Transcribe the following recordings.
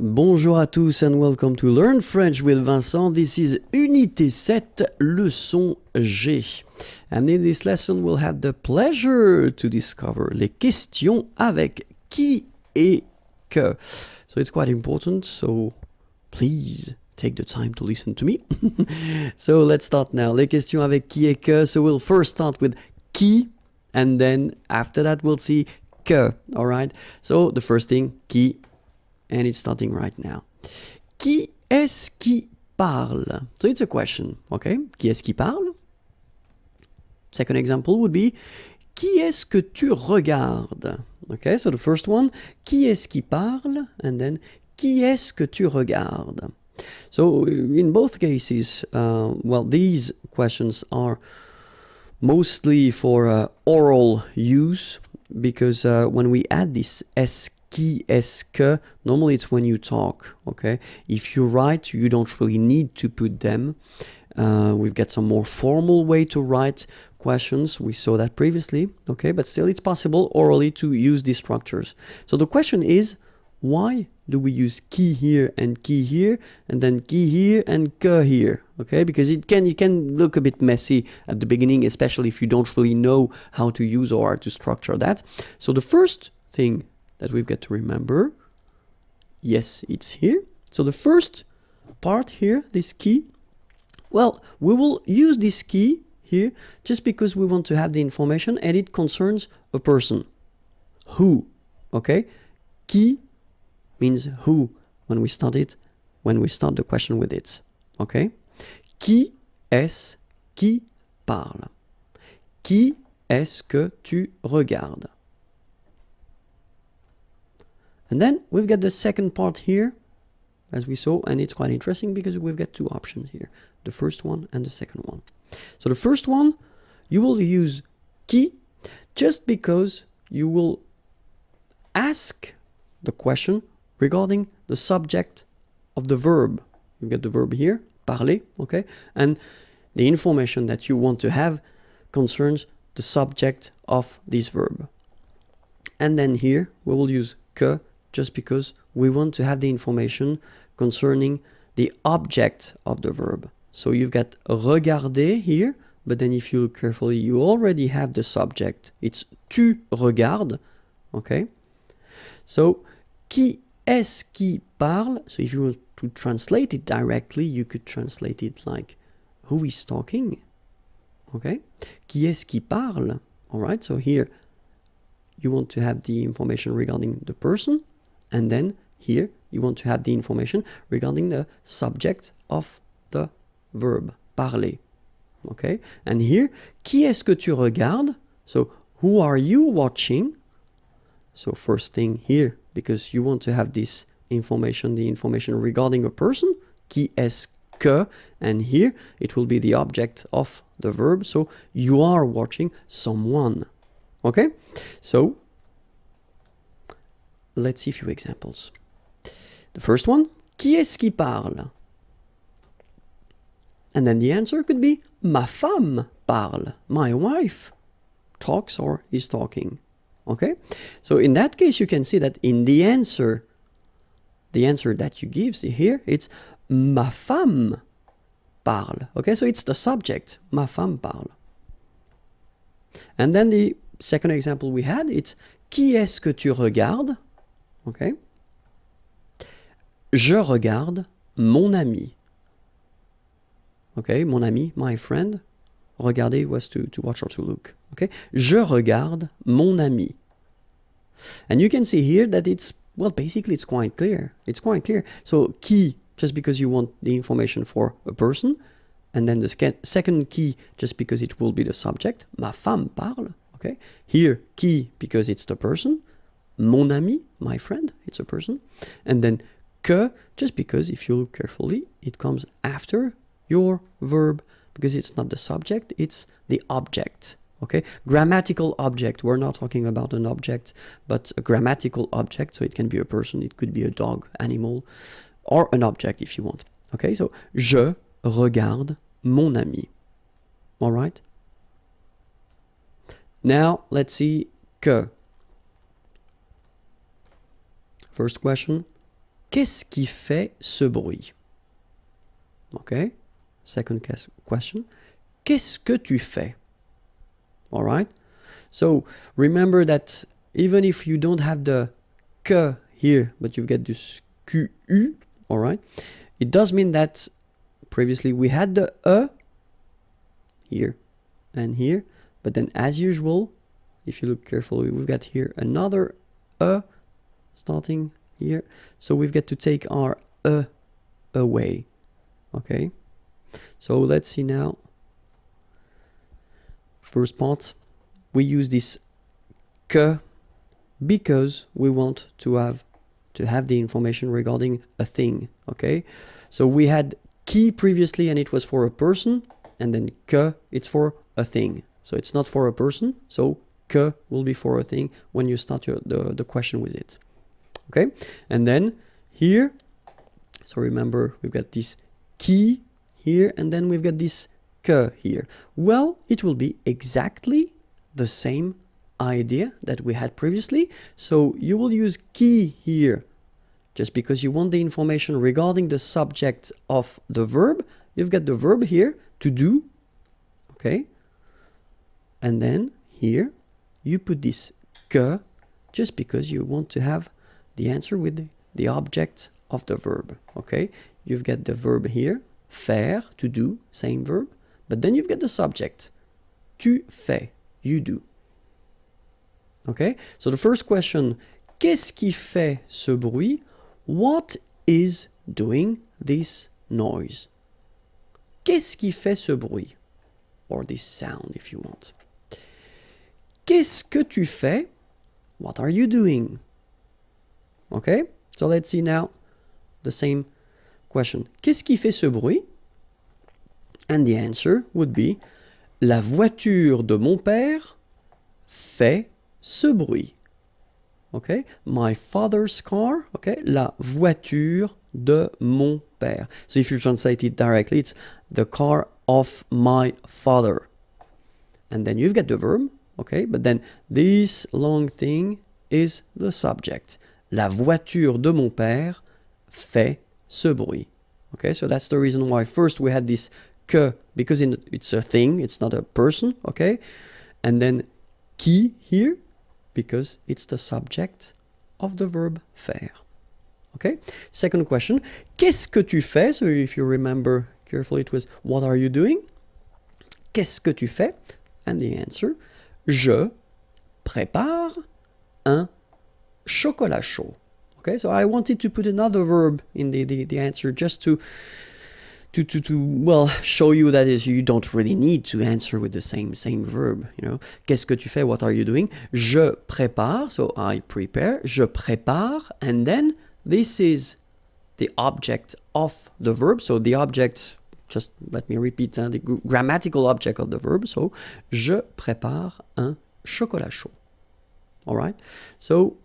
Bonjour à tous and welcome to Learn French with Vincent. This is Unité 7, leçon G. And in this lesson, we'll have the pleasure to discover les questions avec qui et que. So it's quite important, so please take the time to listen to me. So let's start now. Les questions avec qui et que. So we'll first start with qui, and then after that we'll see que. All right? So the first thing, qui. And it's starting right now. Qui est-ce qui parle? So it's a question, okay? Qui est-ce qui parle? Second example would be, qui est-ce que tu regardes? Okay, so the first one, qui est-ce qui parle? And then, qui est-ce que tu regardes? So in both cases, well, these questions are mostly for oral use, because when we add this est qui, est-ce que, normally it's when you talk, okay? If you write, you don't really need to put them. We've got some more formal way to write questions. We saw that previously, okay? But still, it's possible orally to use these structures. So the question is, why do we use qui here and qui here, and then qui here and que here, okay? Because it can look a bit messy at the beginning, especially if you don't really know how to use or how to structure that. So the first thing that we've got to remember, yes, it's here. So the first part here, this qui, well, we will use this qui here just because we want to have the information and it concerns a person. Who, okay? Qui means who when we start the question with it, okay? Qui est-ce qui parle? Qui est-ce que tu regardes? And then we've got the second part here, as we saw, and it's quite interesting because we've got two options here, the first one and the second one. So the first one, you will use qui just because you will ask the question regarding the subject of the verb. You've got the verb here, parler, okay? And the information that you want to have concerns the subject of this verb. And then here, we will use que just because we want to have the information concerning the object of the verb. So you've got regarder here, but then if you look carefully, you already have the subject. It's tu regardes, okay? So, qui est-ce qui parle? So if you want to translate it directly, you could translate it like, who is talking? Okay? Qui est-ce qui parle? All right, so here, you want to have the information regarding the person, and then here you want to have the information regarding the subject of the verb, parler. Okay? And here, qui est-ce que tu regardes? So, who are you watching? So, first thing here, because you want to have this information, the information regarding a person, qui est-ce que, and here it will be the object of the verb, so you are watching someone. Okay? So, let's see a few examples. The first one, qui est-ce qui parle? And then the answer could be, ma femme parle. My wife talks or is talking. Okay? So in that case, you can see that in the answer that you give here, it's ma femme parle. Okay? So it's the subject, ma femme parle. And then the second example we had, it's qui est-ce que tu regardes? Okay? Je regarde mon ami. Okay, mon ami, my friend. Regarder was to watch or to look. Okay? Je regarde mon ami. And you can see here that it's, well, basically it's quite clear. It's quite clear. So qui, just because you want the information for a person, and then the second qui, just because it will be the subject, ma femme parle. Okay? Here, qui, because it's the person. Mon ami, my friend, it's a person. And then que, just because if you look carefully, it comes after your verb, because it's not the subject, it's the object. Okay? Grammatical object. We're not talking about an object, but a grammatical object. So it can be a person, it could be a dog, animal, or an object if you want. Okay? So, je regarde mon ami. All right? Now, let's see que. First question, qu'est-ce qui fait ce bruit? Okay, second question. Qu'est-ce que tu fais? All right. So remember that even if you don't have the que here, but you get this QU, all right, it does mean that previously we had the here and here, but then as usual, if you look carefully, we've got here another starting here. So we've got to take our away. Okay. So let's see now. First part, we use this que because we want to have the information regarding a thing. Okay. So we had qui previously and it was for a person, and then que it's for a thing. So it's not for a person. So que will be for a thing when you start the question with it. Okay. And then here, so remember we've got this qui here, and then we've got this que here. Well, it will be exactly the same idea that we had previously. So you will use qui here just because you want the information regarding the subject of the verb. You've got the verb here, to do, okay? And then here you put this que just because you want to have the answer with the object of the verb, okay? You've got the verb here, faire, to do, same verb, but then you've got the subject, tu fais, you do. Okay, so the first question, qu'est-ce qui fait ce bruit? What is doing this noise? Qu'est-ce qui fait ce bruit? Or this sound if you want. Qu'est-ce que tu fais? What are you doing? Okay, so let's see now the same question. Qu'est-ce qui fait ce bruit? And the answer would be la voiture de mon père fait ce bruit. Okay, my father's car. Okay, la voiture de mon père. So if you translate it directly, it's the car of my father. And then you've got the verb. Okay, but then this long thing is the subject. La voiture de mon père fait ce bruit. Okay, so that's the reason why first we had this que, because it's a thing, it's not a person, okay? And then qui here, because it's the subject of the verb faire. Okay? Second question, qu'est-ce que tu fais? So if you remember carefully, it was what are you doing? Qu'est-ce que tu fais? And the answer, je prépare un chocolat chaud. Okay, so I wanted to put another verb in the answer just to well show you that is you don't really need to answer with the same verb, you know. Qu'est-ce que tu fais? What are you doing? Je prépare, so I prepare. Je prépare, and then this is the object of the verb. So the object, just let me repeat, the grammatical object of the verb. So je prépare un chocolat chaud. All right. So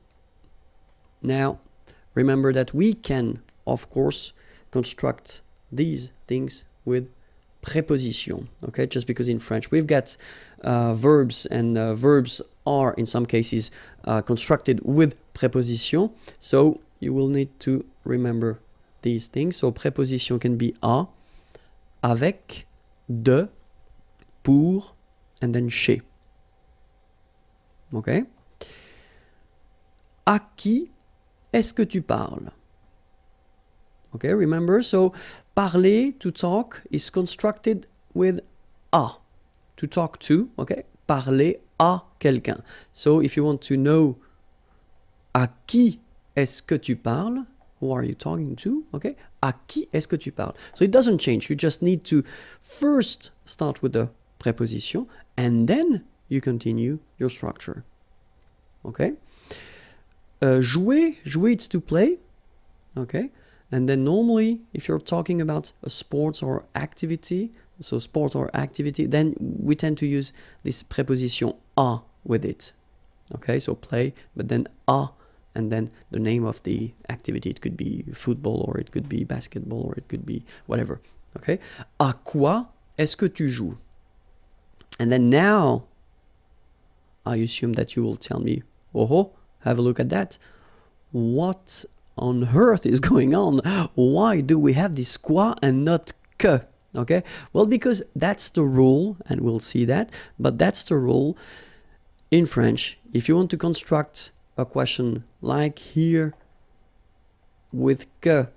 now remember that we can, of course, construct these things with preposition, okay? Just because in French we've got verbs, and verbs are in some cases constructed with preposition, so you will need to remember these things. So preposition can be à, avec, de, pour, and then chez. Okay? À qui est-ce que tu parles? Okay, remember, so parler, to talk, is constructed with à, to talk to, okay? Parler à quelqu'un. So if you want to know à qui est-ce que tu parles, who are you talking to, okay? À qui est-ce que tu parles? So it doesn't change, you just need to first start with the preposition, and then you continue your structure, okay? Jouer, it's to play, okay? And then normally, if you're talking about a sports or activity, so sport or activity, then we tend to use this preposition à with it. Okay, so play, but then à, and then the name of the activity. It could be football, or it could be basketball, or it could be whatever. Okay, à quoi est-ce que tu joues? And then now, I assume that you will tell me, oh, have a look at that. What on earth is going on? Why do we have this quoi and not que? Okay, well, because that's the rule, and we'll see that, but that's the rule in French. If you want to construct a question like here with que,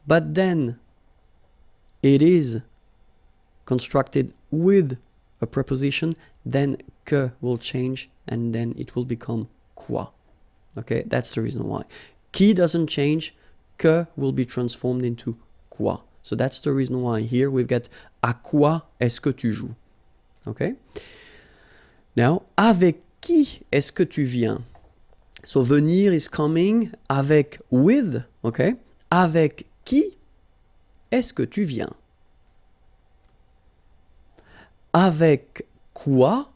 but then it is constructed with a preposition, then que will change and then it will become quoi. Okay, that's the reason why. Qui doesn't change, que will be transformed into quoi. So that's the reason why here we've got à quoi est-ce que tu joues? Okay. Now, avec qui est-ce que tu viens? So venir is coming, avec, with, okay? Avec qui est-ce que tu viens? Avec quoi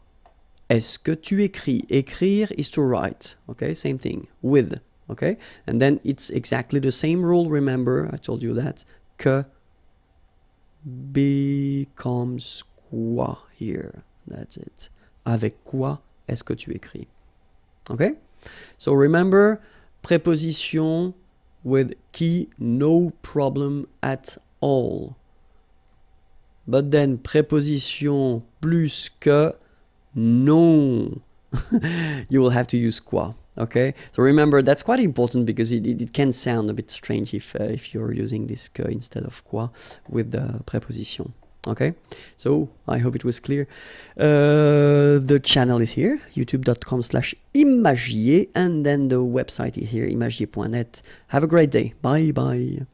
est-ce que tu écris? Écrire is to write, okay? Same thing, with, okay? And then it's exactly the same rule, remember, I told you that, que becomes quoi here. That's it. Avec quoi est-ce que tu écris? Okay? So remember, preposition with qui, no problem at all. But then preposition plus que, non. You will have to use quoi. Okay, so remember that's quite important because it can sound a bit strange if you're using this que instead of quoi with the preposition. Okay, so I hope it was clear. The channel is here, youtube.com/imagier, and then the website is here, imagier.net. Have a great day. Bye bye.